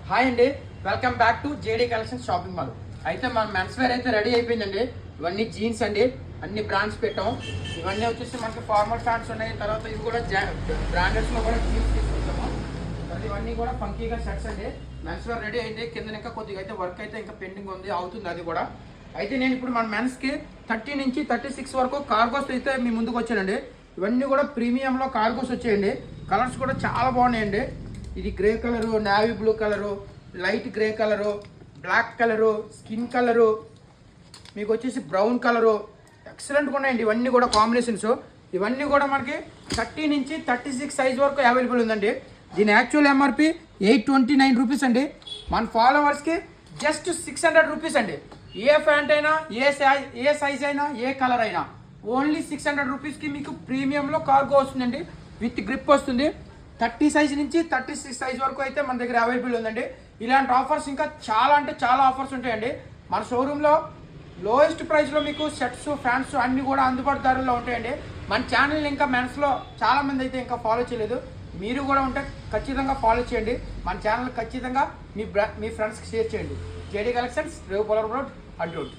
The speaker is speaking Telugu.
హాయ్ అండి, welcome back to JD collections shopping mall. అయితే మన మెన్స్ వేర్ అయితే రెడీ అయిపోయిందండి. ఇవన్నీ జీన్స్ అండి, అన్ని బ్రాండ్స్ పెట్టాం. ఇవన్నీ వచ్చేసి మనకి ఫార్మల్ ప్యాంట్స్ ఉన్నాయి. తర్వాత ఇవి కూడా బ్రాండెడ్స్లో కూడా జీన్స్ తీసుకుంటాము. తర్వాత ఇవన్నీ కూడా ఫంకీగా షర్ట్స్ అండి. మెన్స్ వేర్ రెడీ అయింది. కింద ఇంకా కొద్దిగా అయితే వర్క్ అయితే ఇంకా పెండింగ్ ఉంది, అవుతుంది అది కూడా. అయితే నేను ఇప్పుడు మన మెన్స్కి 30 నుంచి 36 వరకు కార్గోస్ అయితే మీ ముందుకు వచ్చానండి. ఇవన్నీ కూడా ప్రీమియంలో కార్గోస్ వచ్చాయండి. కలర్స్ కూడా చాలా బాగున్నాయండి. ఇది grey colour, navy blue colour, light grey colour, black colour, skin colour, మీకు వచ్చేసి బ్రౌన్ కలరు, ఎక్సలెంట్గా ఉన్నాయండి. ఇవన్నీ కూడా కాంబినేషన్స్. ఇవన్నీ కూడా మనకి 30 నుంచి 36 సైజ్ వరకు అవైలబుల్ ఉందండి. దీని యాక్చువల్ ఎంఆర్పి 829 రూపీస్ అండి. మన ఫాలోవర్స్కి జస్ట్ 600 రూపీస్ అండి. ఏ ప్యాంట్ అయినా, ఏ సైజ్ అయినా, ఏ కలర్ అయినా ఓన్లీ 600 రూపీస్కి మీకు ప్రీమియంలో కార్గో వస్తుందండి. విత్ గ్రిప్ వస్తుంది. 30 సైజ్ నుంచి 36 సైజ్ వరకు అయితే మన దగ్గర అవైలబుల్ ఉందండి. ఇలాంటి ఆఫర్స్ ఇంకా చాలా అంటే చాలా ఆఫర్స్ ఉంటాయండి. మన షోరూంలో లోయెస్ట్ ప్రైస్లో మీకు షర్ట్స్, ప్యాంట్స్ అన్నీ కూడా అందుబాటు ధరల్లో ఉంటాయండి. మన ఛానల్ ఇంకా మెన్స్లో చాలామంది అయితే ఇంకా ఫాలో చేయలేదు. మీరు కూడా ఉంటే ఖచ్చితంగా ఫాలో చేయండి. మన ఛానల్ ఖచ్చితంగా మీ ఫ్రెండ్స్కి షేర్ చేయండి. జేడీ కలెక్షన్స్, రేవు పొలం రోడ్, అడ్రోడ్.